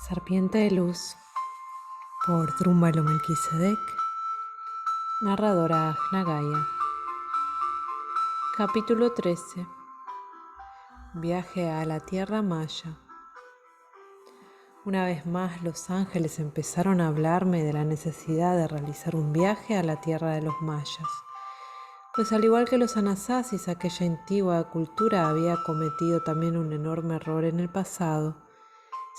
Serpiente de Luz, por Drúmbalo Melquisedec, narradora Ajna Gaia. Capítulo 13. Viaje a la Tierra Maya. Una vez más los ángeles empezaron a hablarme de la necesidad de realizar un viaje a la Tierra de los Mayas, pues al igual que los Anasasis, aquella antigua cultura había cometido también un enorme error en el pasado.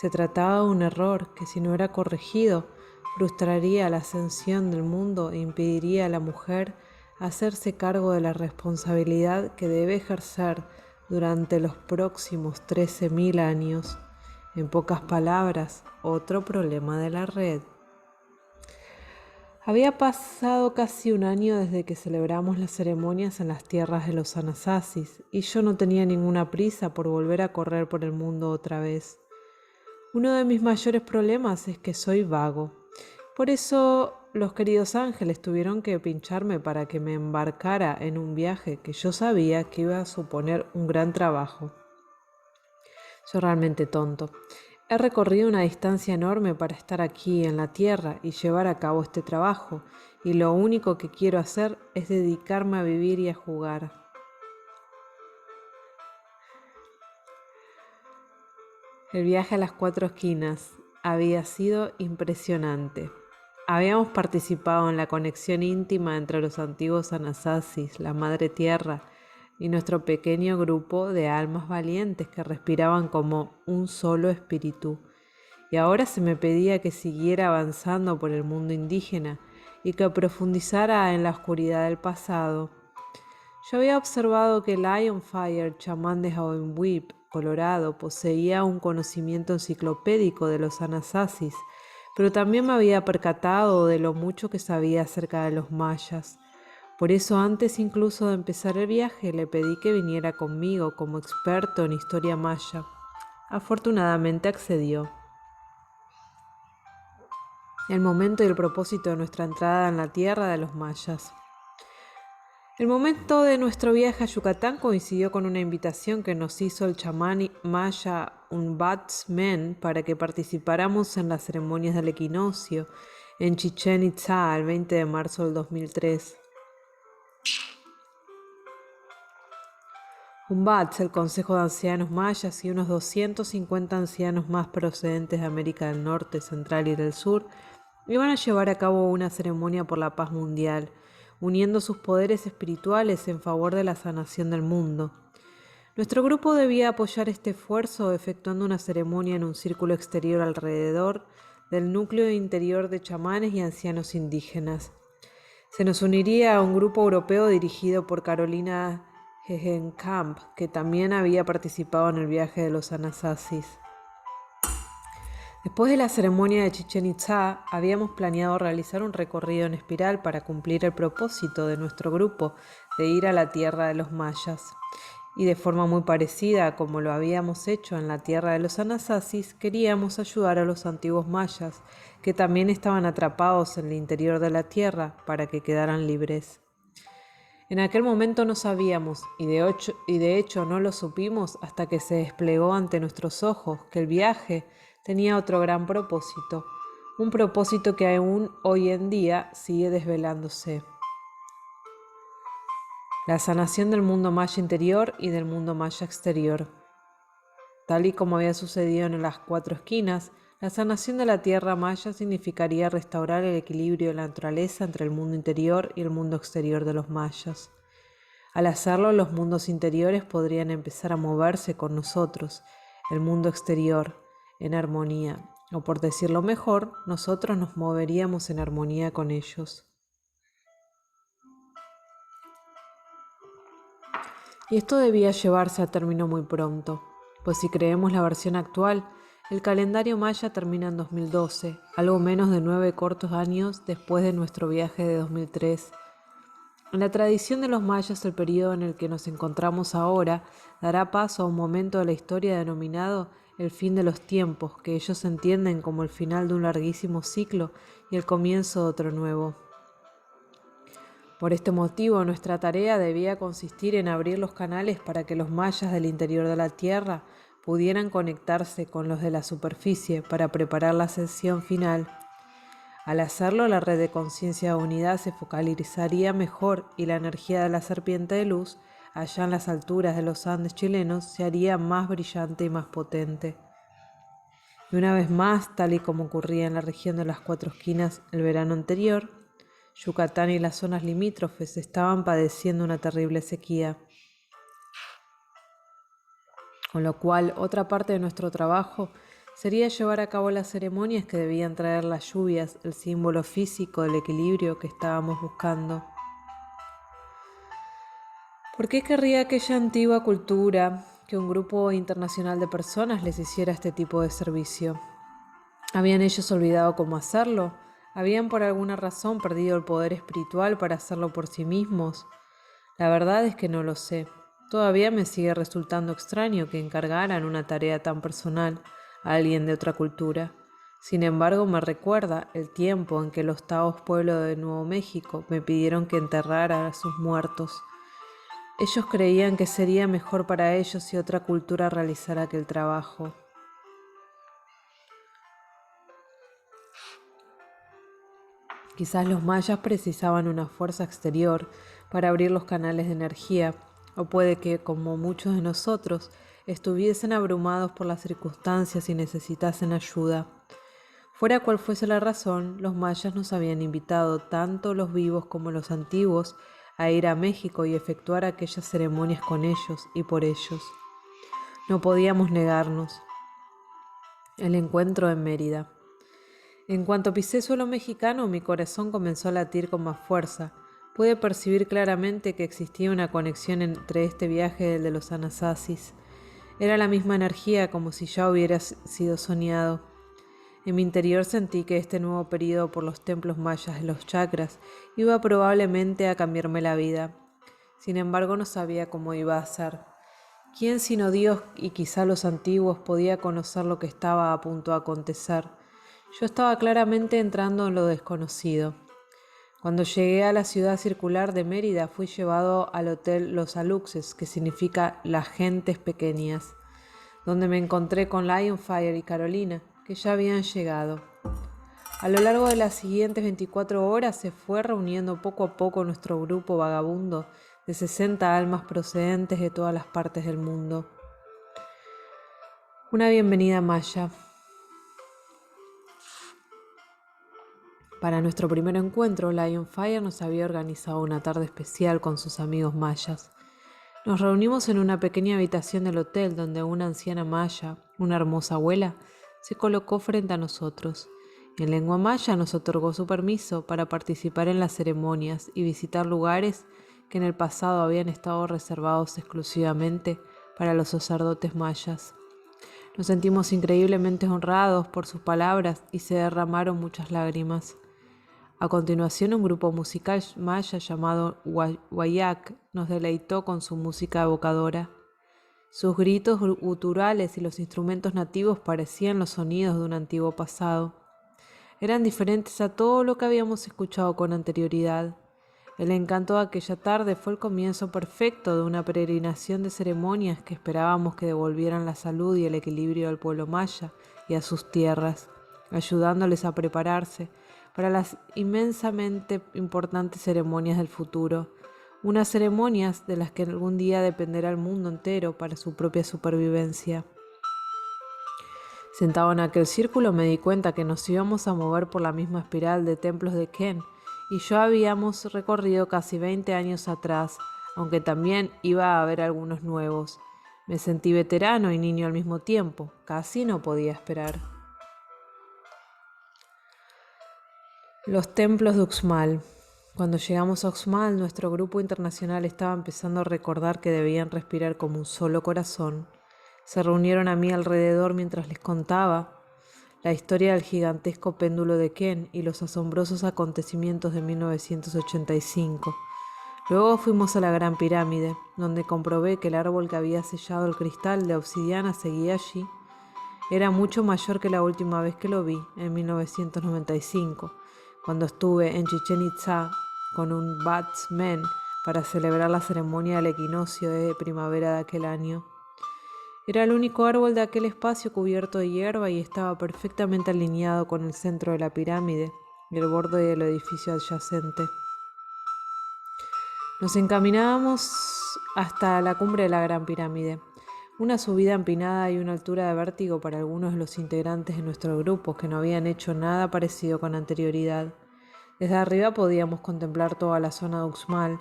Se trataba de un error que, si no era corregido, frustraría la ascensión del mundo e impediría a la mujer hacerse cargo de la responsabilidad que debe ejercer durante los próximos 13.000 años. En pocas palabras, otro problema de la red. Había pasado casi un año desde que celebramos las ceremonias en las tierras de los Anasasis, y yo no tenía ninguna prisa por volver a correr por el mundo otra vez. Uno de mis mayores problemas es que soy vago. Por eso los queridos ángeles tuvieron que pincharme para que me embarcara en un viaje que yo sabía que iba a suponer un gran trabajo. Soy realmente tonto. He recorrido una distancia enorme para estar aquí en la Tierra y llevar a cabo este trabajo, y lo único que quiero hacer es dedicarme a vivir y a jugar. El viaje a las 4 esquinas había sido impresionante. Habíamos participado en la conexión íntima entre los antiguos Anasasis, la Madre Tierra, y nuestro pequeño grupo de almas valientes que respiraban como un solo espíritu. Y ahora se me pedía que siguiera avanzando por el mundo indígena y que profundizara en la oscuridad del pasado. Yo había observado que Lionfire, chamán de Hoenweep, Colorado, poseía un conocimiento enciclopédico de los Anasasis, pero también me había percatado de lo mucho que sabía acerca de los mayas. Por eso, antes incluso de empezar el viaje, le pedí que viniera conmigo como experto en historia maya. Afortunadamente accedió. El momento y el propósito de nuestra entrada en la tierra de los mayas. El momento de nuestro viaje a Yucatán coincidió con una invitación que nos hizo el chamán maya Umbatsmen para que participáramos en las ceremonias del equinoccio en Chichén Itzá el 20 de marzo del 2003. Umbats, el Consejo de Ancianos Mayas y unos 250 ancianos más procedentes de América del Norte, Central y del Sur iban a llevar a cabo una ceremonia por la paz mundial, uniendo sus poderes espirituales en favor de la sanación del mundo. Nuestro grupo debía apoyar este esfuerzo efectuando una ceremonia en un círculo exterior alrededor del núcleo interior de chamanes y ancianos indígenas. Se nos uniría a un grupo europeo dirigido por Carolina Hegenkamp, que también había participado en el viaje de los Anasasis. Después de la ceremonia de Chichén Itzá, habíamos planeado realizar un recorrido en espiral para cumplir el propósito de nuestro grupo de ir a la tierra de los mayas. Y de forma muy parecida a como lo habíamos hecho en la tierra de los Anasasis, queríamos ayudar a los antiguos mayas, que también estaban atrapados en el interior de la tierra, para que quedaran libres. En aquel momento no sabíamos, y de hecho no lo supimos hasta que se desplegó ante nuestros ojos, que el viaje tenía otro gran propósito, un propósito que aún hoy en día sigue desvelándose: la sanación del mundo maya interior y del mundo maya exterior. Tal y como había sucedido en las 4 esquinas, la sanación de la tierra maya significaría restaurar el equilibrio de la naturaleza entre el mundo interior y el mundo exterior de los mayas. Al hacerlo, los mundos interiores podrían empezar a moverse con nosotros, el mundo exterior, en armonía, o por decirlo mejor, nosotros nos moveríamos en armonía con ellos. Y esto debía llevarse a término muy pronto, pues si creemos la versión actual, el calendario maya termina en 2012, algo menos de 9 cortos años después de nuestro viaje de 2003. En la tradición de los mayas, el periodo en el que nos encontramos ahora dará paso a un momento de la historia denominado el fin de los tiempos, que ellos entienden como el final de un larguísimo ciclo y el comienzo de otro nuevo. Por este motivo, nuestra tarea debía consistir en abrir los canales para que los mayas del interior de la Tierra pudieran conectarse con los de la superficie para preparar la sesión final. Al hacerlo, la red de conciencia de unidad se focalizaría mejor y la energía de la serpiente de luz, allá en las alturas de los Andes chilenos, se haría más brillante y más potente. Y una vez más, tal y como ocurría en la región de las Cuatro Esquinas el verano anterior, Yucatán y las zonas limítrofes estaban padeciendo una terrible sequía. Con lo cual, otra parte de nuestro trabajo sería llevar a cabo las ceremonias que debían traer las lluvias, el símbolo físico del equilibrio que estábamos buscando. ¿Por qué querría aquella antigua cultura que un grupo internacional de personas les hiciera este tipo de servicio? ¿Habían ellos olvidado cómo hacerlo? ¿Habían por alguna razón perdido el poder espiritual para hacerlo por sí mismos? La verdad es que no lo sé. Todavía me sigue resultando extraño que encargaran una tarea tan personal a alguien de otra cultura. Sin embargo, me recuerda el tiempo en que los Taos pueblo de Nuevo México me pidieron que enterrara a sus muertos. Ellos creían que sería mejor para ellos si otra cultura realizara aquel trabajo. Quizás los mayas precisaban una fuerza exterior para abrir los canales de energía, o puede que, como muchos de nosotros, estuviesen abrumados por las circunstancias y necesitasen ayuda. Fuera cual fuese la razón, los mayas nos habían invitado, tanto los vivos como los antiguos, a ir a México y efectuar aquellas ceremonias con ellos y por ellos. No podíamos negarnos. El encuentro en Mérida. En cuanto pisé suelo mexicano, mi corazón comenzó a latir con más fuerza. Pude percibir claramente que existía una conexión entre este viaje y el de los Anasazis. Era la misma energía, como si ya hubiera sido soñado. En mi interior sentí que este nuevo periodo por los templos mayas de los chakras iba probablemente a cambiarme la vida. Sin embargo, no sabía cómo iba a ser. ¿Quién sino Dios y quizá los antiguos podía conocer lo que estaba a punto de acontecer? Yo estaba claramente entrando en lo desconocido. Cuando llegué a la ciudad circular de Mérida, fui llevado al hotel Los Aluxes, que significa las gentes pequeñas, donde me encontré con Lionfire y Carolina, que ya habían llegado. A lo largo de las siguientes 24 horas se fue reuniendo poco a poco nuestro grupo vagabundo de 60 almas procedentes de todas las partes del mundo. Una bienvenida maya. Para nuestro primer encuentro, Lionfire nos había organizado una tarde especial con sus amigos mayas. Nos reunimos en una pequeña habitación del hotel donde una anciana maya, una hermosa abuela, se colocó frente a nosotros. En lengua maya nos otorgó su permiso para participar en las ceremonias y visitar lugares que en el pasado habían estado reservados exclusivamente para los sacerdotes mayas. Nos sentimos increíblemente honrados por sus palabras y se derramaron muchas lágrimas. A continuación, un grupo musical maya llamado Huayac nos deleitó con su música evocadora. Sus gritos guturales y los instrumentos nativos parecían los sonidos de un antiguo pasado. Eran diferentes a todo lo que habíamos escuchado con anterioridad. El encanto de aquella tarde fue el comienzo perfecto de una peregrinación de ceremonias que esperábamos que devolvieran la salud y el equilibrio al pueblo maya y a sus tierras, ayudándoles a prepararse para las inmensamente importantes ceremonias del futuro, unas ceremonias de las que algún día dependerá el mundo entero para su propia supervivencia. Sentado en aquel círculo me di cuenta que nos íbamos a mover por la misma espiral de templos de Ken, y yo habíamos recorrido casi 20 años atrás, aunque también iba a haber algunos nuevos. Me sentí veterano y niño al mismo tiempo, casi no podía esperar. Los templos de Uxmal. Cuando llegamos a Uxmal, nuestro grupo internacional estaba empezando a recordar que debían respirar como un solo corazón. Se reunieron a mí alrededor mientras les contaba la historia del gigantesco péndulo de Ken y los asombrosos acontecimientos de 1985. Luego fuimos a la Gran Pirámide, donde comprobé que el árbol que había sellado el cristal de obsidiana seguía allí. Era mucho mayor que la última vez que lo vi, en 1995, cuando estuve en Chichén Itzá con un batsman para celebrar la ceremonia del equinoccio de primavera de aquel año. Era el único árbol de aquel espacio cubierto de hierba y estaba perfectamente alineado con el centro de la pirámide y el borde del edificio adyacente. Nos encaminábamos hasta la cumbre de la Gran Pirámide, una subida empinada y una altura de vértigo para algunos de los integrantes de nuestro grupo que no habían hecho nada parecido con anterioridad. Desde arriba podíamos contemplar toda la zona de Uxmal,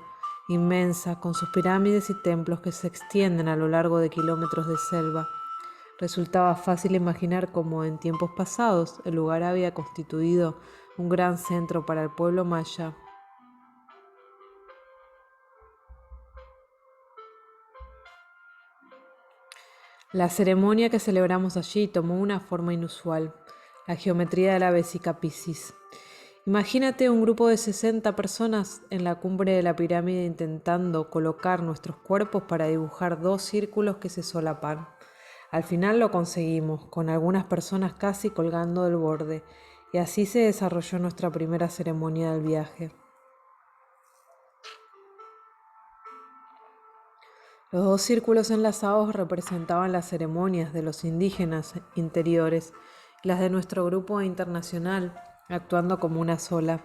inmensa, con sus pirámides y templos que se extienden a lo largo de kilómetros de selva. Resultaba fácil imaginar cómo en tiempos pasados el lugar había constituido un gran centro para el pueblo maya. La ceremonia que celebramos allí tomó una forma inusual, la geometría de la Vesica Piscis. Imagínate un grupo de 60 personas en la cumbre de la pirámide intentando colocar nuestros cuerpos para dibujar dos círculos que se solapan. Al final lo conseguimos, con algunas personas casi colgando del borde, y así se desarrolló nuestra primera ceremonia del viaje. Los dos círculos enlazados representaban las ceremonias de los indígenas interiores y las de nuestro grupo internacional, actuando como una sola.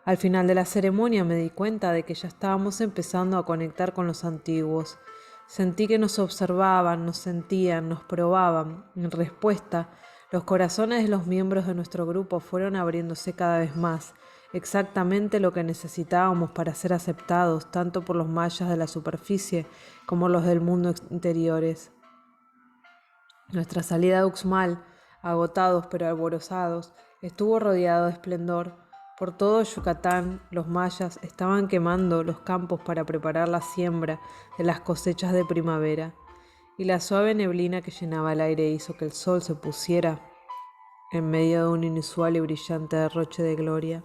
Al final de la ceremonia me di cuenta de que ya estábamos empezando a conectar con los antiguos. Sentí que nos observaban, nos sentían, nos probaban. En respuesta, los corazones de los miembros de nuestro grupo fueron abriéndose cada vez más, exactamente lo que necesitábamos para ser aceptados tanto por los mayas de la superficie como los del mundo interiores. Nuestra salida de Uxmal, agotados pero alborozados, estuvo rodeado de esplendor. Por todo Yucatán, los mayas estaban quemando los campos para preparar la siembra de las cosechas de primavera, y la suave neblina que llenaba el aire hizo que el sol se pusiera en medio de un inusual y brillante derroche de gloria.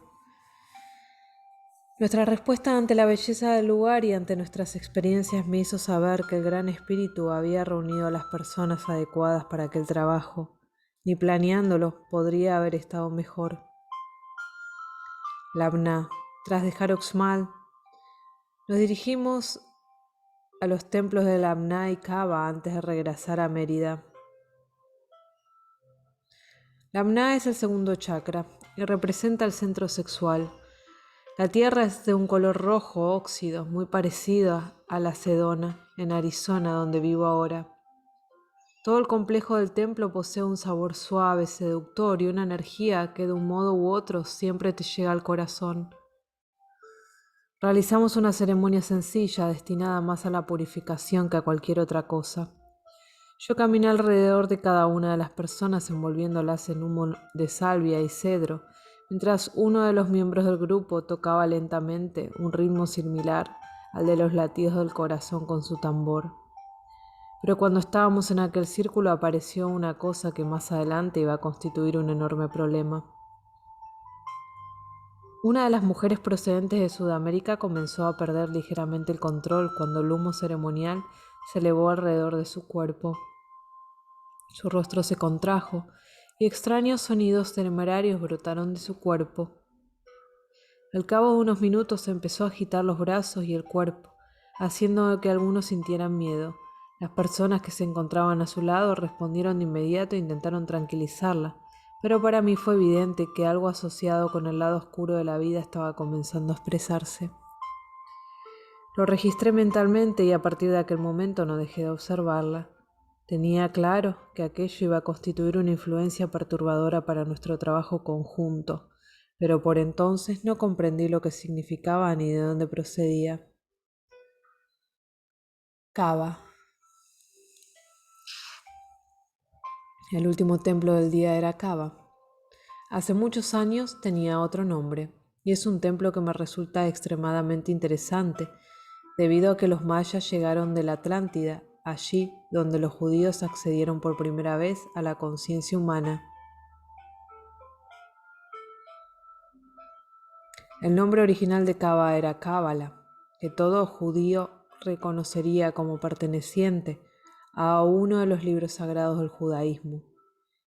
Nuestra respuesta ante la belleza del lugar y ante nuestras experiencias me hizo saber que el Gran Espíritu había reunido a las personas adecuadas para aquel trabajo. Ni planeándolo podría haber estado mejor. Labná. Tras dejar Uxmal, nos dirigimos a los templos de Labná y Cava antes de regresar a Mérida. Labná es el segundo chakra y representa el centro sexual. La tierra es de un color rojo óxido, muy parecido a la Sedona, en Arizona, donde vivo ahora. Todo el complejo del templo posee un sabor suave, seductor y una energía que de un modo u otro siempre te llega al corazón. Realizamos una ceremonia sencilla destinada más a la purificación que a cualquier otra cosa. Yo caminé alrededor de cada una de las personas envolviéndolas en humo de salvia y cedro, mientras uno de los miembros del grupo tocaba lentamente un ritmo similar al de los latidos del corazón con su tambor. Pero cuando estábamos en aquel círculo apareció una cosa que más adelante iba a constituir un enorme problema. Una de las mujeres procedentes de Sudamérica comenzó a perder ligeramente el control cuando el humo ceremonial se elevó alrededor de su cuerpo. Su rostro se contrajo y extraños sonidos temerarios brotaron de su cuerpo. Al cabo de unos minutos empezó a agitar los brazos y el cuerpo, haciendo que algunos sintieran miedo. Las personas que se encontraban a su lado respondieron de inmediato e intentaron tranquilizarla, pero para mí fue evidente que algo asociado con el lado oscuro de la vida estaba comenzando a expresarse. Lo registré mentalmente y a partir de aquel momento no dejé de observarla. Tenía claro que aquello iba a constituir una influencia perturbadora para nuestro trabajo conjunto, pero por entonces no comprendí lo que significaba ni de dónde procedía. Cava. El último templo del día era Cava. Hace muchos años tenía otro nombre, y es un templo que me resulta extremadamente interesante, debido a que los mayas llegaron de la Atlántida, allí donde los judíos accedieron por primera vez a la conciencia humana. El nombre original de Cava era Cábala, que todo judío reconocería como perteneciente a uno de los libros sagrados del judaísmo.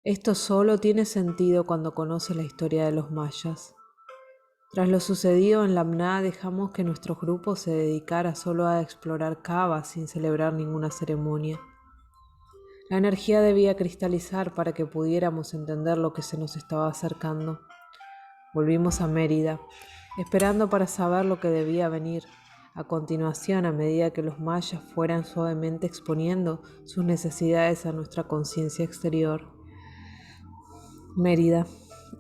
Esto solo tiene sentido cuando conoces la historia de los mayas. Tras lo sucedido en Lamná, dejamos que nuestro grupo se dedicara solo a explorar Cava sin celebrar ninguna ceremonia. La energía debía cristalizar para que pudiéramos entender lo que se nos estaba acercando. Volvimos a Mérida, esperando para saber lo que debía venir. A continuación, a medida que los mayas fueran suavemente exponiendo sus necesidades a nuestra conciencia exterior. Mérida.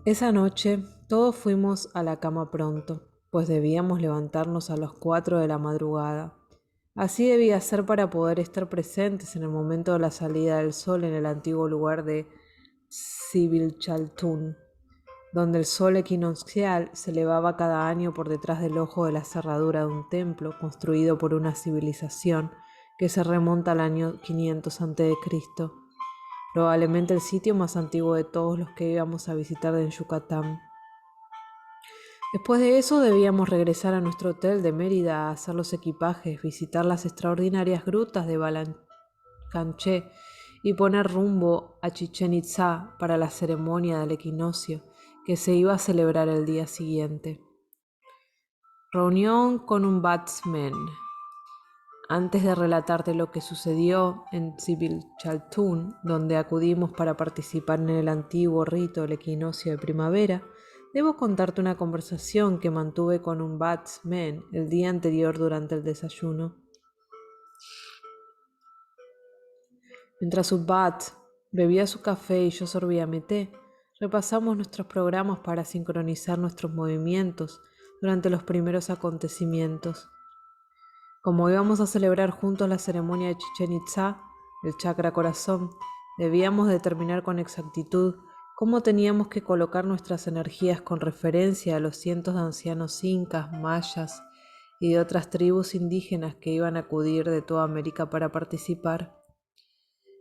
Esa noche todos fuimos a la cama pronto, pues debíamos levantarnos a las 4 de la madrugada. Así debía ser para poder estar presentes en el momento de la salida del sol en el antiguo lugar de Sibilchaltún, donde el sol equinoccial se elevaba cada año por detrás del ojo de la cerradura de un templo construido por una civilización que se remonta al año 500 a.C., probablemente el sitio más antiguo de todos los que íbamos a visitar en Yucatán. Después de eso debíamos regresar a nuestro hotel de Mérida a hacer los equipajes, visitar las extraordinarias grutas de Balancanché y poner rumbo a Chichén Itzá para la ceremonia del equinoccio que se iba a celebrar el día siguiente. Reunión con un batsman. Antes de relatarte lo que sucedió en Sibilchaltún, donde acudimos para participar en el antiguo rito del equinoccio de primavera, debo contarte una conversación que mantuve con un batsman el día anterior durante el desayuno. Mientras un bat bebía su café y yo sorbía mi té, repasamos nuestros programas para sincronizar nuestros movimientos durante los primeros acontecimientos. Como íbamos a celebrar juntos la ceremonia de Chichén Itzá, el chakra corazón, debíamos determinar con exactitud cómo teníamos que colocar nuestras energías con referencia a los cientos de ancianos incas, mayas y de otras tribus indígenas que iban a acudir de toda América para participar.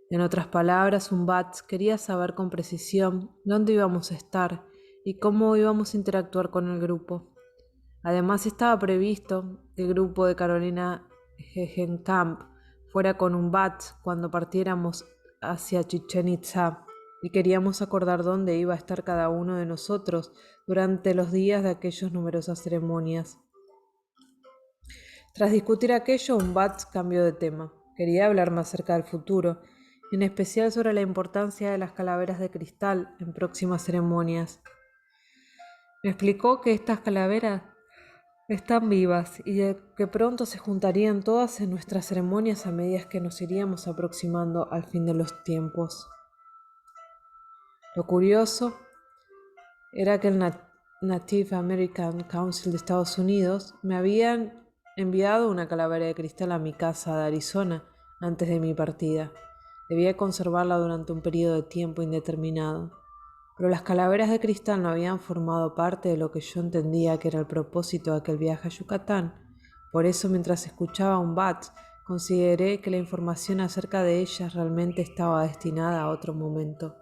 En otras palabras, un BATS quería saber con precisión dónde íbamos a estar y cómo íbamos a interactuar con el grupo. Además, estaba previsto que el grupo de Carolina Gegenkamp fuera con un BATS cuando partiéramos hacia Chichén Itzá y queríamos acordar dónde iba a estar cada uno de nosotros durante los días de aquellas numerosas ceremonias. Tras discutir aquello, un BATS cambió de tema. Quería hablar más acerca del futuro, en especial sobre la importancia de las calaveras de cristal en próximas ceremonias. Me explicó que estas calaveras están vivas y de que pronto se juntarían todas en nuestras ceremonias a medida que nos iríamos aproximando al fin de los tiempos. Lo curioso era que el Native American Council de Estados Unidos me habían enviado una calavera de cristal a mi casa de Arizona antes de mi partida. Debía conservarla durante un periodo de tiempo indeterminado. Pero las calaveras de cristal no habían formado parte de lo que yo entendía que era el propósito de aquel viaje a Yucatán. Por eso, mientras escuchaba a un BATS, consideré que la información acerca de ellas realmente estaba destinada a otro momento.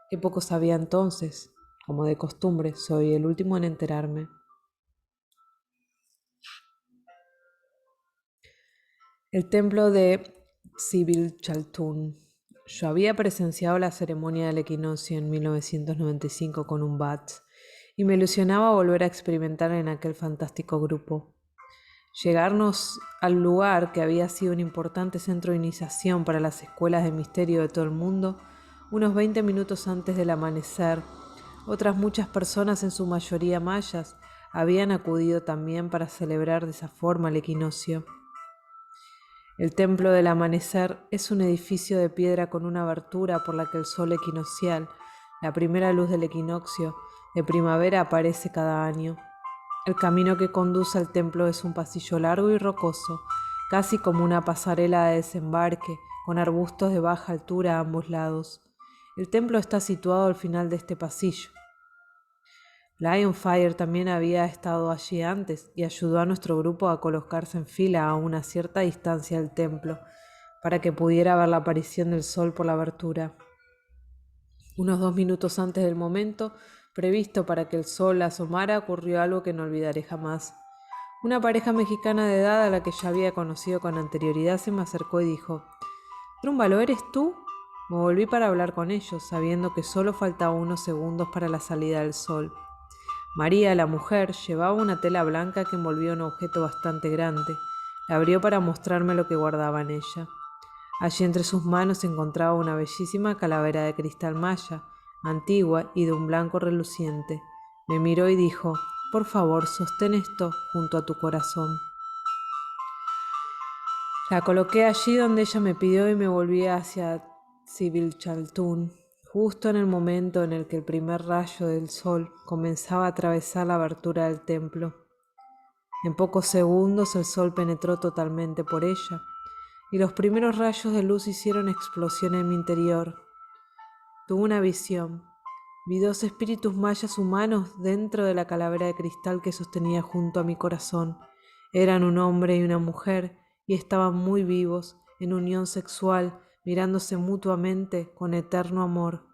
Qué poco sabía entonces. Como de costumbre, soy el último en enterarme. El templo de Sibilchaltún. Yo había presenciado la ceremonia del equinoccio en 1995 con un BATS y me ilusionaba volver a experimentar en aquel fantástico grupo. Llegarnos al lugar que había sido un importante centro de iniciación para las escuelas de misterio de todo el mundo, unos 20 minutos antes del amanecer, otras muchas personas, en su mayoría mayas, habían acudido también para celebrar de esa forma el equinoccio. El Templo del Amanecer es un edificio de piedra con una abertura por la que el sol equinoccial, la primera luz del equinoccio de primavera, aparece cada año. El camino que conduce al templo es un pasillo largo y rocoso, casi como una pasarela de desembarque, con arbustos de baja altura a ambos lados. El templo está situado al final de este pasillo. Lionfire también había estado allí antes y ayudó a nuestro grupo a colocarse en fila a una cierta distancia del templo, para que pudiera ver la aparición del sol por la abertura. Unos 2 minutos antes del momento previsto para que el sol asomara, ocurrió algo que no olvidaré jamás. Una pareja mexicana de edad a la que ya había conocido con anterioridad se me acercó y dijo: «Trúmbalo, ¿eres tú?». Me volví para hablar con ellos, sabiendo que solo faltaba unos segundos para la salida del sol. María, la mujer, llevaba una tela blanca que envolvía un objeto bastante grande. La abrió para mostrarme lo que guardaba en ella. Allí entre sus manos se encontraba una bellísima calavera de cristal maya, antigua y de un blanco reluciente. Me miró y dijo: por favor, sostén esto junto a tu corazón. La coloqué allí donde ella me pidió y me volví hacia Sibyl Chaltún, justo en el momento en el que el primer rayo del sol comenzaba a atravesar la abertura del templo. En pocos segundos el sol penetró totalmente por ella, y los primeros rayos de luz hicieron explosión en mi interior. Tuve una visión. Vi dos espíritus mayas humanos dentro de la calavera de cristal que sostenía junto a mi corazón. Eran un hombre y una mujer, y estaban muy vivos, en unión sexual, mirándose mutuamente con eterno amor.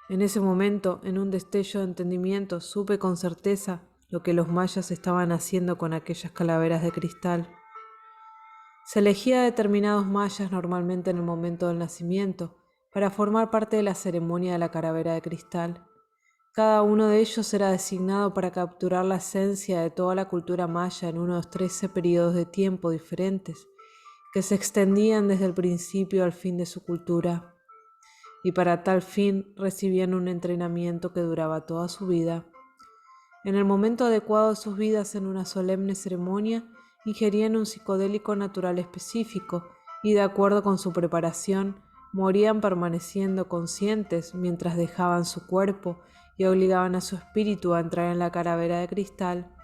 En ese momento, en un destello de entendimiento, supe con certeza lo que los mayas estaban haciendo con aquellas calaveras de cristal. Se elegía a determinados mayas normalmente en el momento del nacimiento para formar parte de la ceremonia de la calavera de cristal. Cada uno de ellos era designado para capturar la esencia de toda la cultura maya en unos 13 periodos de tiempo diferentes, que se extendían desde el principio al fin de su cultura, y para tal fin recibían un entrenamiento que duraba toda su vida. En el momento adecuado de sus vidas, en una solemne ceremonia, ingerían un psicodélico natural específico y, de acuerdo con su preparación, morían permaneciendo conscientes mientras dejaban su cuerpo y obligaban a su espíritu a entrar en la calavera de cristal.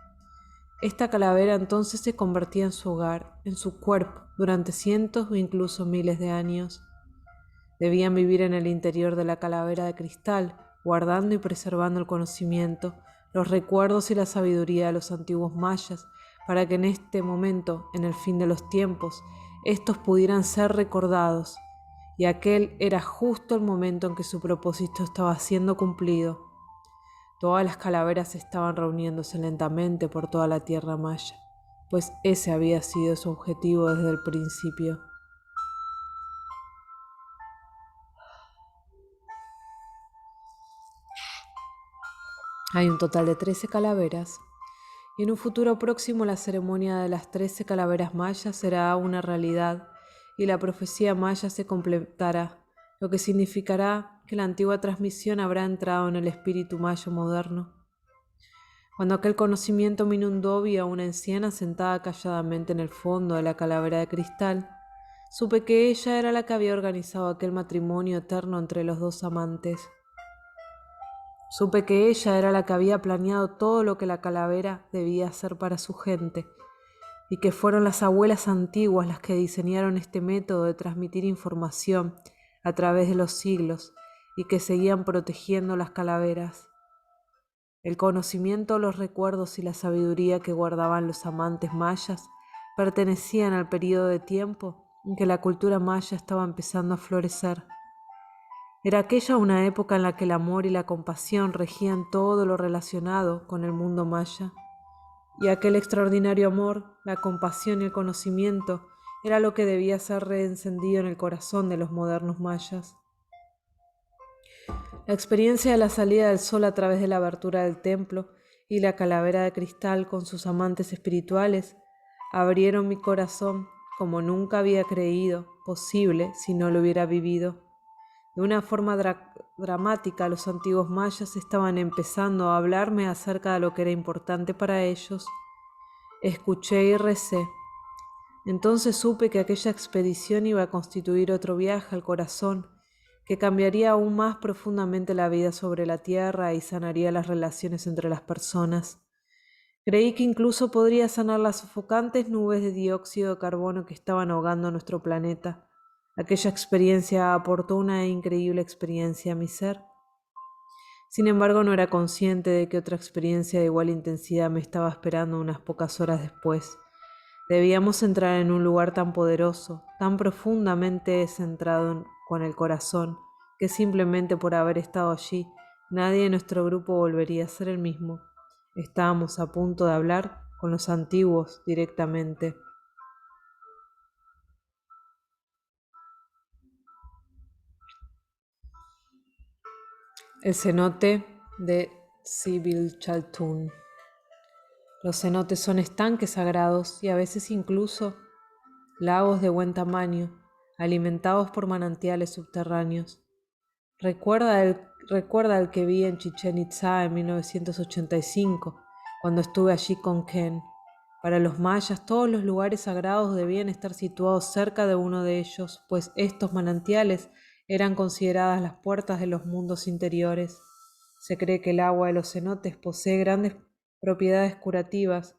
Esta calavera entonces se convertía en su hogar, en su cuerpo, durante cientos o incluso miles de años. Debían vivir en el interior de la calavera de cristal, guardando y preservando el conocimiento, los recuerdos y la sabiduría de los antiguos mayas, para que en este momento, en el fin de los tiempos, estos pudieran ser recordados, y aquel era justo el momento en que su propósito estaba siendo cumplido. Todas las calaveras estaban reuniéndose lentamente por toda la tierra maya, pues ese había sido su objetivo desde el principio. Hay un total de 13 calaveras, y en un futuro próximo la ceremonia de las 13 calaveras mayas será una realidad y la profecía maya se completará, lo que significará que la antigua transmisión habrá entrado en el espíritu mayo moderno. Cuando aquel conocimiento me inundó, vi a una anciana sentada calladamente en el fondo de la calavera de cristal. Supe que ella era la que había organizado aquel matrimonio eterno entre los dos amantes. Supe que ella era la que había planeado todo lo que la calavera debía hacer para su gente, y que fueron las abuelas antiguas las que diseñaron este método de transmitir información a través de los siglos y que seguían protegiendo las calaveras. El conocimiento, los recuerdos y la sabiduría que guardaban los amantes mayas pertenecían al período de tiempo en que la cultura maya estaba empezando a florecer. Era aquella una época en la que el amor y la compasión regían todo lo relacionado con el mundo maya, y aquel extraordinario amor, la compasión y el conocimiento era lo que debía ser reencendido en el corazón de los modernos mayas. La experiencia de la salida del sol a través de la abertura del templo y la calavera de cristal con sus amantes espirituales abrieron mi corazón como nunca había creído posible si no lo hubiera vivido. De una forma dramática, los antiguos mayas estaban empezando a hablarme acerca de lo que era importante para ellos. Escuché y recé. Entonces supe que aquella expedición iba a constituir otro viaje al corazón, que cambiaría aún más profundamente la vida sobre la tierra y sanaría las relaciones entre las personas. Creí que incluso podría sanar las sofocantes nubes de dióxido de carbono que estaban ahogando nuestro planeta. Aquella experiencia aportó una increíble experiencia a mi ser. Sin embargo, no era consciente de que otra experiencia de igual intensidad me estaba esperando unas pocas horas después. Debíamos entrar en un lugar tan poderoso, tan profundamente centrado con el corazón, que simplemente por haber estado allí, nadie de nuestro grupo volvería a ser el mismo. Estábamos a punto de hablar con los antiguos directamente. El cenote de Sibyl Chaltún. Los cenotes son estanques sagrados y a veces incluso lagos de buen tamaño, alimentados por manantiales subterráneos. Recuerda el que vi en Chichén Itzá en 1985, cuando estuve allí con Ken. Para los mayas, todos los lugares sagrados debían estar situados cerca de uno de ellos, pues estos manantiales eran consideradas las puertas de los mundos interiores. Se cree que el agua de los cenotes posee grandes propiedades curativas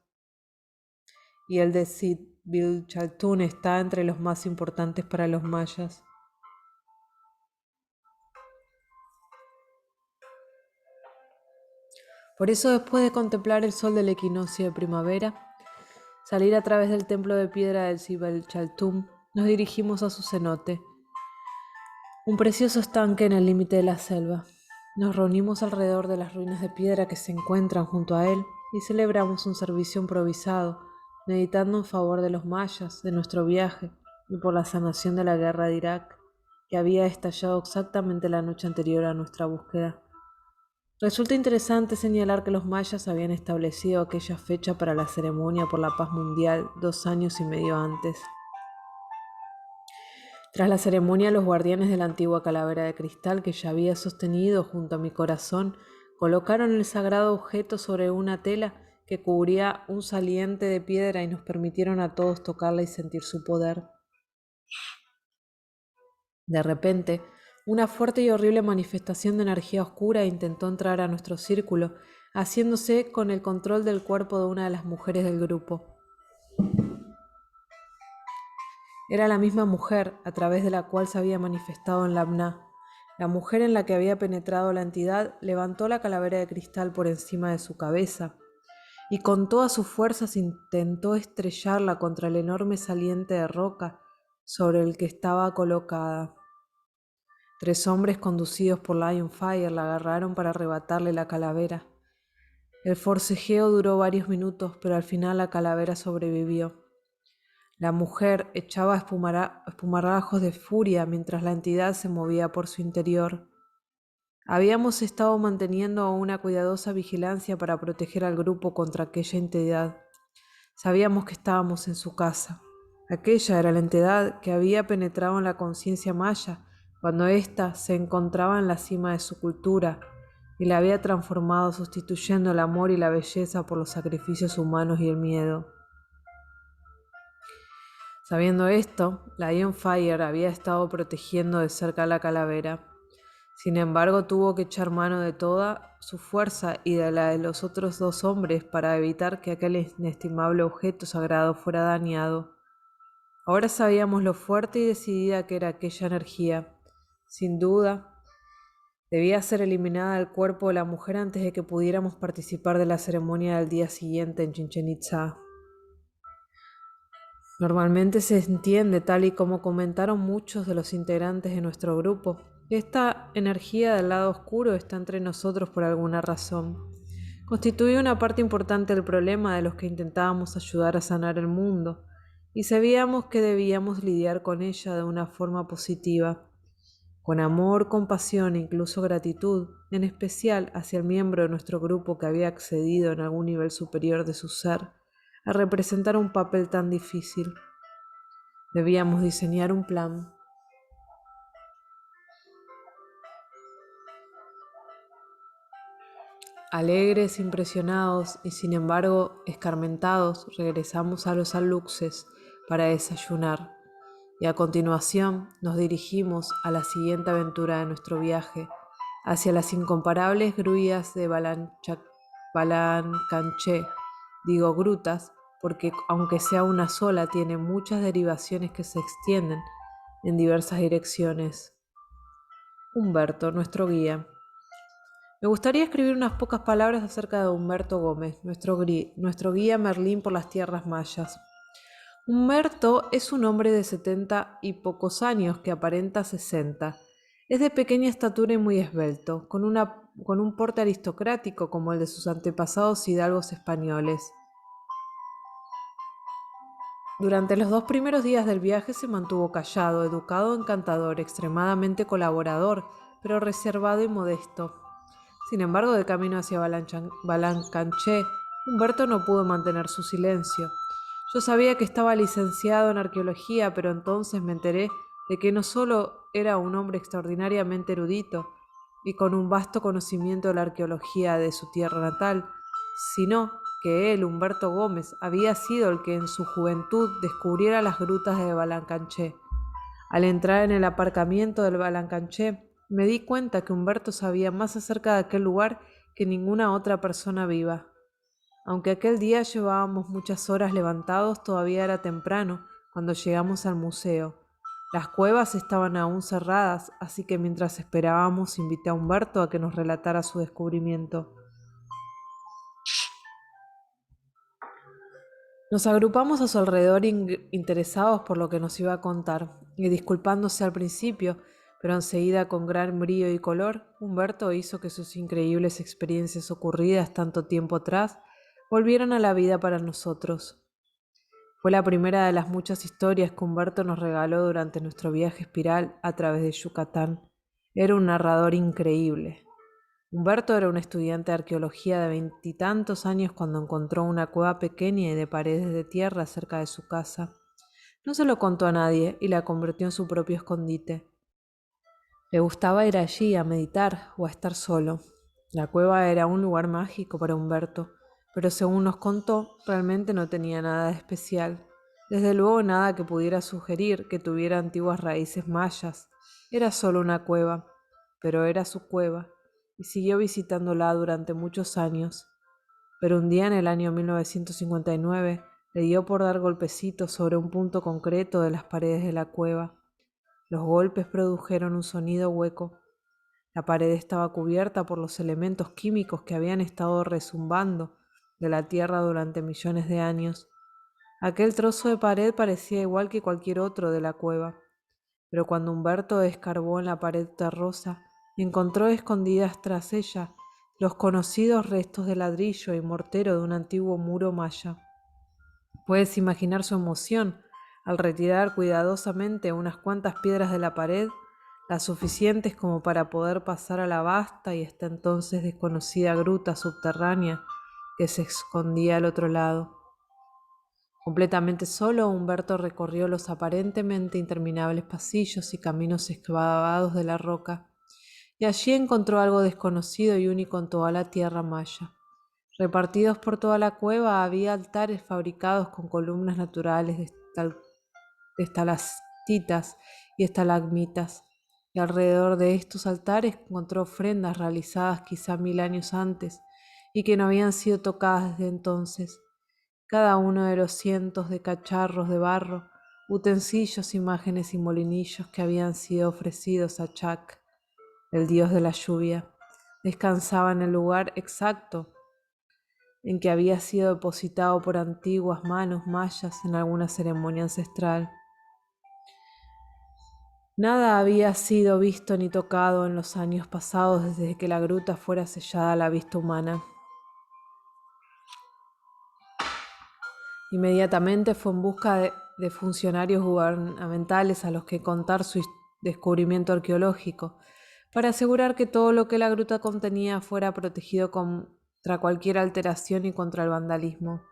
y el de Sitbilchaltún está entre los más importantes para los mayas. Por eso, después de contemplar el sol del equinoccio de primavera, salir a través del templo de piedra del Sitbilchaltún, nos dirigimos a su cenote, un precioso estanque en el límite de la selva. Nos reunimos alrededor de las ruinas de piedra que se encuentran junto a él y celebramos un servicio improvisado, meditando en favor de los mayas, de nuestro viaje y por la sanación de la guerra de Irak, que había estallado exactamente la noche anterior a nuestra búsqueda. Resulta interesante señalar que los mayas habían establecido aquella fecha para la ceremonia por la paz mundial 2 años y medio antes. Tras la ceremonia, los guardianes de la antigua calavera de cristal que ya había sostenido junto a mi corazón colocaron el sagrado objeto sobre una tela que cubría un saliente de piedra y nos permitieron a todos tocarla y sentir su poder. De repente, una fuerte y horrible manifestación de energía oscura intentó entrar a nuestro círculo, haciéndose con el control del cuerpo de una de las mujeres del grupo. Era la misma mujer a través de la cual se había manifestado en Labná. La mujer en la que había penetrado la entidad levantó la calavera de cristal por encima de su cabeza y con todas sus fuerzas intentó estrellarla contra el enorme saliente de roca sobre el que estaba colocada. 3 hombres conducidos por Lionfire la agarraron para arrebatarle la calavera. El forcejeo duró varios minutos, pero al final la calavera sobrevivió. La mujer echaba espumarajos de furia mientras la entidad se movía por su interior. Habíamos estado manteniendo una cuidadosa vigilancia para proteger al grupo contra aquella entidad. Sabíamos que estábamos en su casa. Aquella era la entidad que había penetrado en la conciencia maya cuando ésta se encontraba en la cima de su cultura y la había transformado sustituyendo el amor y la belleza por los sacrificios humanos y el miedo. Sabiendo esto, Lionfire había estado protegiendo de cerca la calavera. Sin embargo, tuvo que echar mano de toda su fuerza y de la de los otros 2 hombres para evitar que aquel inestimable objeto sagrado fuera dañado. Ahora sabíamos lo fuerte y decidida que era aquella energía. Sin duda, debía ser eliminada del cuerpo de la mujer antes de que pudiéramos participar de la ceremonia del día siguiente en Chichén Itzá. Normalmente se entiende, tal y como comentaron muchos de los integrantes de nuestro grupo, que esta energía del lado oscuro está entre nosotros por alguna razón. Constituye una parte importante del problema de los que intentábamos ayudar a sanar el mundo, y sabíamos que debíamos lidiar con ella de una forma positiva, con amor, compasión e incluso gratitud, en especial hacia el miembro de nuestro grupo que había accedido en algún nivel superior de su ser a representar un papel tan difícil. Debíamos diseñar un plan. Alegres, impresionados y sin embargo escarmentados, regresamos a los aluxes para desayunar y a continuación nos dirigimos a la siguiente aventura de nuestro viaje, hacia las incomparables grutas de Balancanché. Digo grutas porque aunque sea una sola, tiene muchas derivaciones que se extienden en diversas direcciones. Humberto, nuestro guía. Me gustaría escribir unas pocas palabras acerca de Humberto Gómez, nuestro guía Merlín por las tierras mayas. Humberto es un hombre de 70 y pocos años que aparenta 60. Es de pequeña estatura y muy esbelto, con un porte aristocrático como el de sus antepasados hidalgos españoles. Durante los 2 primeros días del viaje se mantuvo callado, educado, encantador, extremadamente colaborador, pero reservado y modesto. Sin embargo, de camino hacia Balancanché, Humberto no pudo mantener su silencio, Yo sabía que estaba licenciado en arqueología, pero entonces me enteré de que no solo era un hombre extraordinariamente erudito y con un vasto conocimiento de la arqueología de su tierra natal, sino que él, Humberto Gómez, había sido el que en su juventud descubriera las grutas de Balancanché. Al entrar en el aparcamiento del Balancanché, me di cuenta que Humberto sabía más acerca de aquel lugar que ninguna otra persona viva. Aunque aquel día llevábamos muchas horas levantados, todavía era temprano cuando llegamos al museo. Las cuevas estaban aún cerradas, así que mientras esperábamos invité a Humberto a que nos relatara su descubrimiento. Nos agrupamos a su alrededor interesados por lo que nos iba a contar, y disculpándose al principio, pero enseguida con gran brío y color, Humberto hizo que sus increíbles experiencias ocurridas tanto tiempo atrás volvieran a la vida para nosotros. Fue la primera de las muchas historias que Humberto nos regaló durante nuestro viaje espiral a través de Yucatán. Era un narrador increíble. Humberto era un estudiante de arqueología de veintitantos años cuando encontró una cueva pequeña y de paredes de tierra cerca de su casa. No se lo contó a nadie y la convirtió en su propio escondite. Le gustaba ir allí a meditar o a estar solo. La cueva era un lugar mágico para Humberto, pero según nos contó, realmente no tenía nada de especial. Desde luego nada que pudiera sugerir que tuviera antiguas raíces mayas. Era solo una cueva, pero era su cueva, y siguió visitándola durante muchos años. Pero un día en el año 1959 le dio por dar golpecitos sobre un punto concreto de las paredes de la cueva. Los golpes produjeron un sonido hueco. La pared estaba cubierta por los elementos químicos que habían estado rezumbando de la tierra durante millones de años. Aquel trozo de pared parecía igual que cualquier otro de la cueva, pero cuando Humberto escarbó en la pared terrosa, encontró escondidas tras ella los conocidos restos de ladrillo y mortero de un antiguo muro maya. Puedes imaginar su emoción al retirar cuidadosamente unas cuantas piedras de la pared, las suficientes como para poder pasar a la vasta y hasta entonces desconocida gruta subterránea que se escondía al otro lado. Completamente solo, Humberto recorrió los aparentemente interminables pasillos y caminos excavados de la roca, y allí encontró algo desconocido y único en toda la tierra maya. Repartidos por toda la cueva había altares fabricados con columnas naturales de estalactitas y estalagmitas, y alrededor de estos altares encontró ofrendas realizadas quizá 1000 años antes y que no habían sido tocadas desde entonces. Cada uno de los cientos de cacharros de barro, utensilios, imágenes y molinillos que habían sido ofrecidos a Chak, el dios de la lluvia, descansaba en el lugar exacto en que había sido depositado por antiguas manos mayas en alguna ceremonia ancestral. Nada había sido visto ni tocado en los años pasados desde que la gruta fuera sellada a la vista humana. Inmediatamente fue en busca de funcionarios gubernamentales a los que contar su descubrimiento arqueológico, para asegurar que todo lo que la gruta contenía fuera protegido contra cualquier alteración y contra el vandalismo.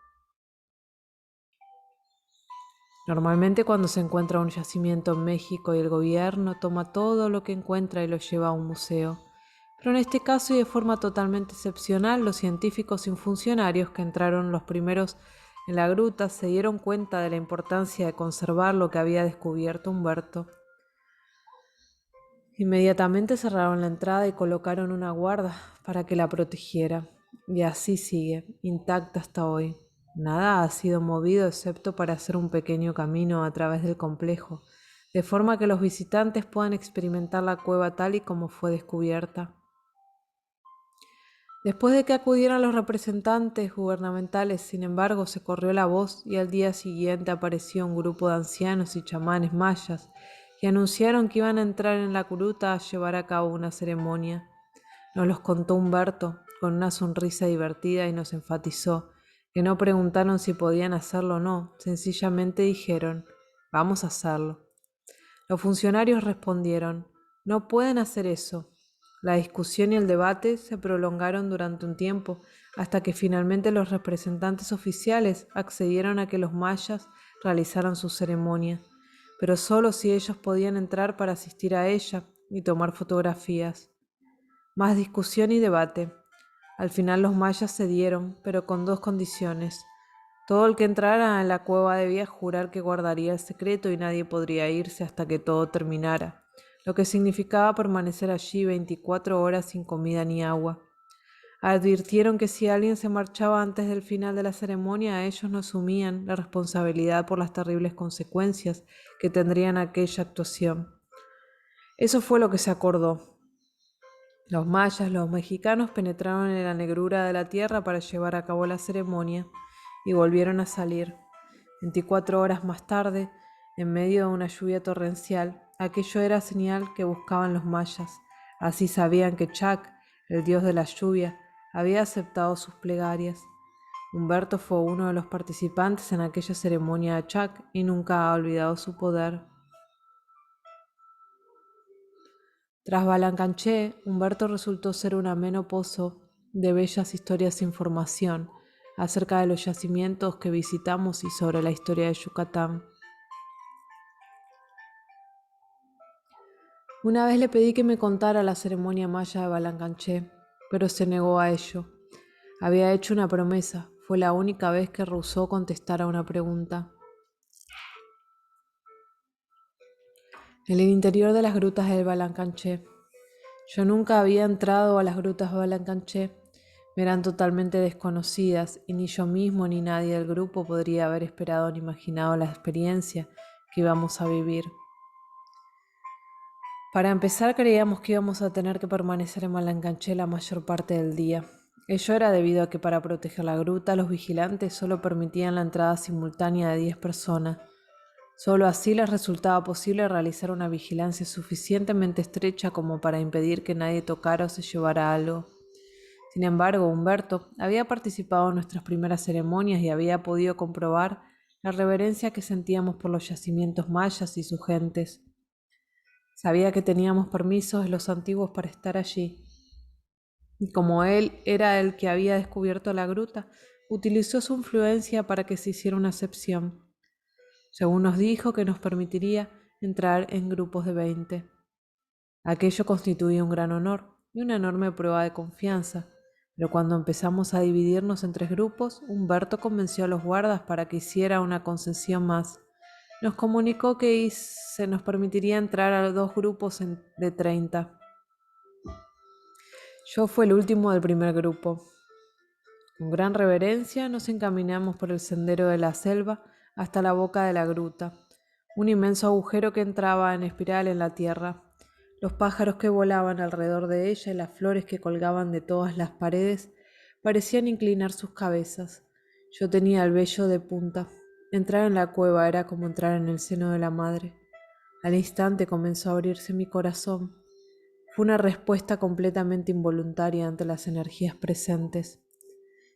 Normalmente cuando se encuentra un yacimiento en México y el gobierno toma todo lo que encuentra y lo lleva a un museo. Pero en este caso y de forma totalmente excepcional, los científicos y funcionarios que entraron los primeros en la gruta se dieron cuenta de la importancia de conservar lo que había descubierto Humberto. Inmediatamente cerraron la entrada y colocaron una guarda para que la protegiera. Y así sigue, intacta hasta hoy. Nada ha sido movido excepto para hacer un pequeño camino a través del complejo, de forma que los visitantes puedan experimentar la cueva tal y como fue descubierta. Después de que acudieran los representantes gubernamentales, sin embargo, se corrió la voz y al día siguiente apareció un grupo de ancianos y chamanes mayas que anunciaron que iban a entrar en la gruta a llevar a cabo una ceremonia. Nos los contó Humberto con una sonrisa divertida y nos enfatizó que no preguntaron si podían hacerlo o no, sencillamente dijeron, vamos a hacerlo. Los funcionarios respondieron, no pueden hacer eso. La discusión y el debate se prolongaron durante un tiempo, hasta que finalmente los representantes oficiales accedieron a que los mayas realizaran su ceremonia, pero solo si ellos podían entrar para asistir a ella y tomar fotografías. Más discusión y debate. Al final los mayas cedieron, pero con dos condiciones. Todo el que entrara en la cueva debía jurar que guardaría el secreto y nadie podría irse hasta que todo terminara, lo que significaba permanecer allí 24 horas sin comida ni agua. Advirtieron que si alguien se marchaba antes del final de la ceremonia, ellos no asumían la responsabilidad por las terribles consecuencias que tendrían aquella actuación. Eso fue lo que se acordó. Los mayas, los mexicanos, penetraron en la negrura de la tierra para llevar a cabo la ceremonia y volvieron a salir. 24 horas más tarde, en medio de una lluvia torrencial, aquello era señal que buscaban los mayas. Así sabían que Chac, el dios de la lluvia, había aceptado sus plegarias. Humberto fue uno de los participantes en aquella ceremonia de Chac y nunca ha olvidado su poder. Tras Balancanché, Humberto resultó ser un ameno pozo de bellas historias e información acerca de los yacimientos que visitamos y sobre la historia de Yucatán. Una vez le pedí que me contara la ceremonia maya de Balancanché, pero se negó a ello. Había hecho una promesa, fue la única vez que rehusó contestar a una pregunta. En el interior de las grutas del Balancanché. Yo nunca había entrado a las grutas de Balancanché, me eran totalmente desconocidas y ni yo mismo ni nadie del grupo podría haber esperado ni imaginado la experiencia que íbamos a vivir. Para empezar, creíamos que íbamos a tener que permanecer en Balancanché la mayor parte del día. Ello era debido a que para proteger la gruta los vigilantes solo permitían la entrada simultánea de 10 personas. Solo así les resultaba posible realizar una vigilancia suficientemente estrecha como para impedir que nadie tocara o se llevara algo. Sin embargo, Humberto había participado en nuestras primeras ceremonias y había podido comprobar la reverencia que sentíamos por los yacimientos mayas y sus gentes. Sabía que teníamos permisos de los antiguos para estar allí. Y como él era el que había descubierto la gruta, utilizó su influencia para que se hiciera una excepción. Según nos dijo que nos permitiría entrar en grupos de 20. Aquello constituía un gran honor y una enorme prueba de confianza, pero cuando empezamos a dividirnos en 3 grupos, Humberto convenció a los guardas para que hiciera una concesión más. Nos comunicó que se nos permitiría entrar a 2 grupos de 30. Yo fui el último del primer grupo. Con gran reverencia nos encaminamos por el sendero de la selva hasta la boca de la gruta, un inmenso agujero que entraba en espiral en la tierra. Los pájaros que volaban alrededor de ella y las flores que colgaban de todas las paredes parecían inclinar sus cabezas. Yo tenía el vello de punta. Entrar en la cueva era como entrar en el seno de la madre. Al instante comenzó a abrirse mi corazón. Fue una respuesta completamente involuntaria ante las energías presentes.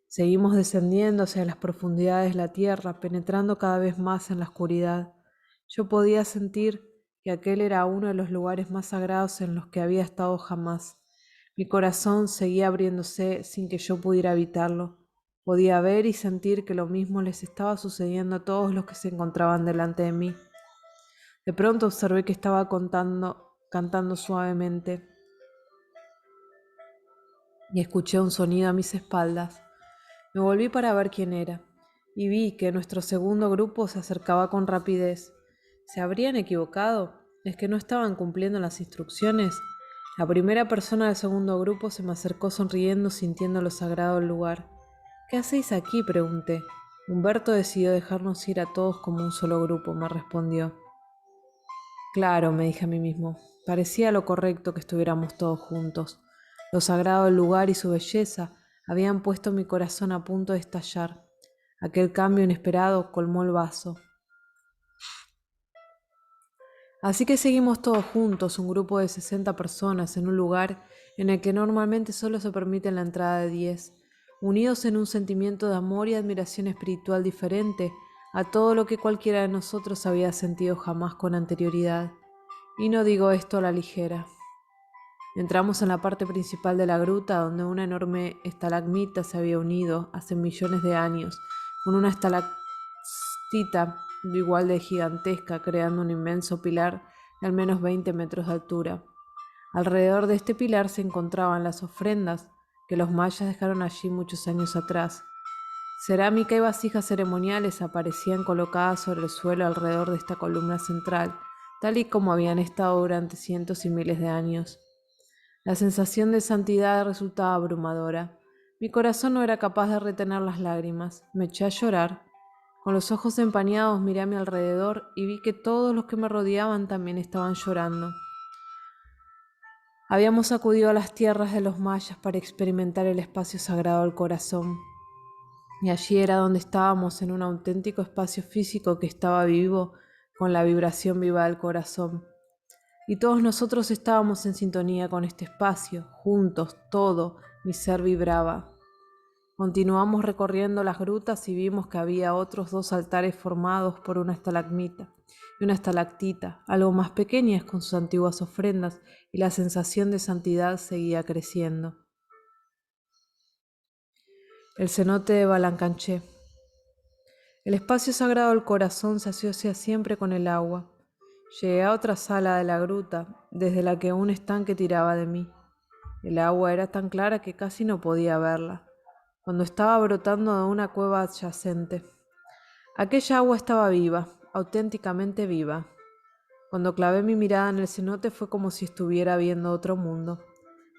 Seguimos descendiendo hacia las profundidades de la tierra, penetrando cada vez más en la oscuridad. Yo podía sentir que aquel era uno de los lugares más sagrados en los que había estado jamás. Mi corazón seguía abriéndose sin que yo pudiera evitarlo. Podía ver y sentir que lo mismo les estaba sucediendo a todos los que se encontraban delante de mí. De pronto observé que estaba cantando suavemente y escuché un sonido a mis espaldas. Me volví para ver quién era y vi que nuestro segundo grupo se acercaba con rapidez. ¿Se habrían equivocado? ¿Es que no estaban cumpliendo las instrucciones? La primera persona del segundo grupo se me acercó sonriendo, sintiendo lo sagrado del lugar. ¿Qué hacéis aquí?, pregunté. Humberto decidió dejarnos ir a todos como un solo grupo, me respondió. Claro, me dije a mí mismo, parecía lo correcto que estuviéramos todos juntos. Lo sagrado del lugar y su belleza habían puesto mi corazón a punto de estallar. Aquel cambio inesperado colmó el vaso. Así que seguimos todos juntos, un grupo de 60 personas, en un lugar en el que normalmente solo se permite la entrada de 10, unidos en un sentimiento de amor y admiración espiritual diferente a todo lo que cualquiera de nosotros había sentido jamás con anterioridad. Y no digo esto a la ligera. Entramos en la parte principal de la gruta, donde una enorme estalagmita se había unido hace millones de años con una estalactita igual de gigantesca, creando un inmenso pilar de al menos 20 metros de altura. Alrededor de este pilar se encontraban las ofrendas que los mayas dejaron allí muchos años atrás. Cerámica y vasijas ceremoniales aparecían colocadas sobre el suelo alrededor de esta columna central, tal y como habían estado durante cientos y miles de años. La sensación de santidad resultaba abrumadora. Mi corazón no era capaz de retener las lágrimas. Me eché a llorar. Con los ojos empañados miré a mi alrededor y vi que todos los que me rodeaban también estaban llorando. Habíamos acudido a las tierras de los mayas para experimentar el espacio sagrado del corazón. Y allí era donde estábamos, en un auténtico espacio físico que estaba vivo con la vibración viva del corazón. Y todos nosotros estábamos en sintonía con este espacio, juntos, todo, mi ser vibraba. Continuamos recorriendo las grutas y vimos que había otros 2 altares formados por una estalagmita y una estalactita, algo más pequeñas con sus antiguas ofrendas, y la sensación de santidad seguía creciendo. El cenote de Balancanché. El espacio sagrado del corazón se asocia siempre con el agua. Llegué a otra sala de la gruta, desde la que un estanque tiraba de mí. El agua era tan clara que casi no podía verla, cuando estaba brotando de una cueva adyacente. Aquella agua estaba viva, auténticamente viva. Cuando clavé mi mirada en el cenote fue como si estuviera viendo otro mundo.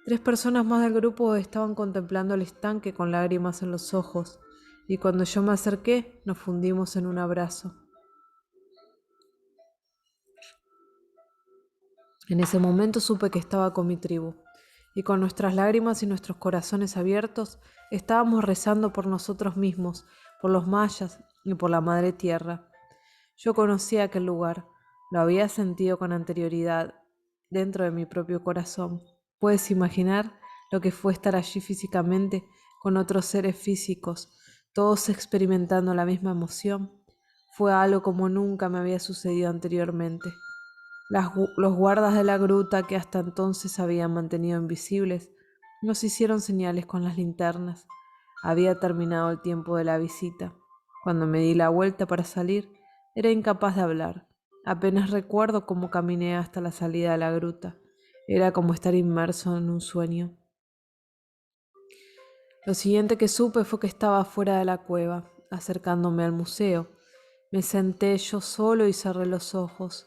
3 personas más del grupo estaban contemplando el estanque con lágrimas en los ojos, y cuando yo me acerqué, nos fundimos en un abrazo. En ese momento supe que estaba con mi tribu, y con nuestras lágrimas y nuestros corazones abiertos, estábamos rezando por nosotros mismos, por los mayas y por la Madre Tierra. Yo conocía aquel lugar, lo había sentido con anterioridad, dentro de mi propio corazón. ¿Puedes imaginar lo que fue estar allí físicamente con otros seres físicos, todos experimentando la misma emoción? Fue algo como nunca me había sucedido anteriormente. Los guardas de la gruta, que hasta entonces se habían mantenido invisibles, nos hicieron señales con las linternas. Había terminado el tiempo de la visita. Cuando me di la vuelta para salir, era incapaz de hablar. Apenas recuerdo cómo caminé hasta la salida de la gruta. Era como estar inmerso en un sueño. Lo siguiente que supe fue que estaba fuera de la cueva, acercándome al museo. Me senté yo solo y cerré los ojos.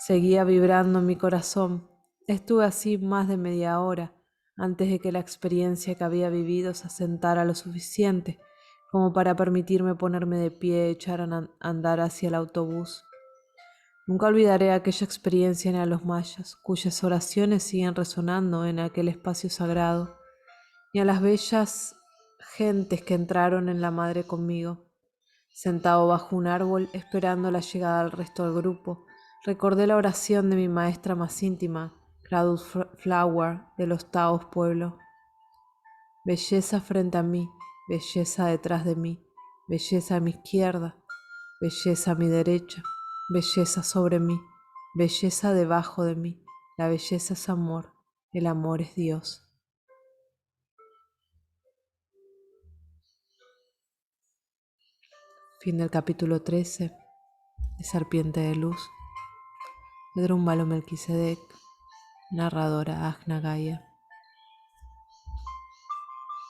Seguía vibrando en mi corazón. Estuve así más de media hora antes de que la experiencia que había vivido se asentara lo suficiente como para permitirme ponerme de pie y echar a andar hacia el autobús. Nunca olvidaré aquella experiencia en los mayas, cuyas oraciones siguen resonando en aquel espacio sagrado, y a las bellas gentes que entraron en la madre conmigo. Sentado bajo un árbol, esperando la llegada del resto del grupo, recordé la oración de mi maestra más íntima, Cladus Flower, de los Taos Pueblo. Belleza frente a mí, belleza detrás de mí, belleza a mi izquierda, belleza a mi derecha, belleza sobre mí, belleza debajo de mí. La belleza es amor, el amor es Dios. Fin del capítulo 13 de Serpiente de Luz, de Drúmbalo Melquisedec, narradora Agna Gaia.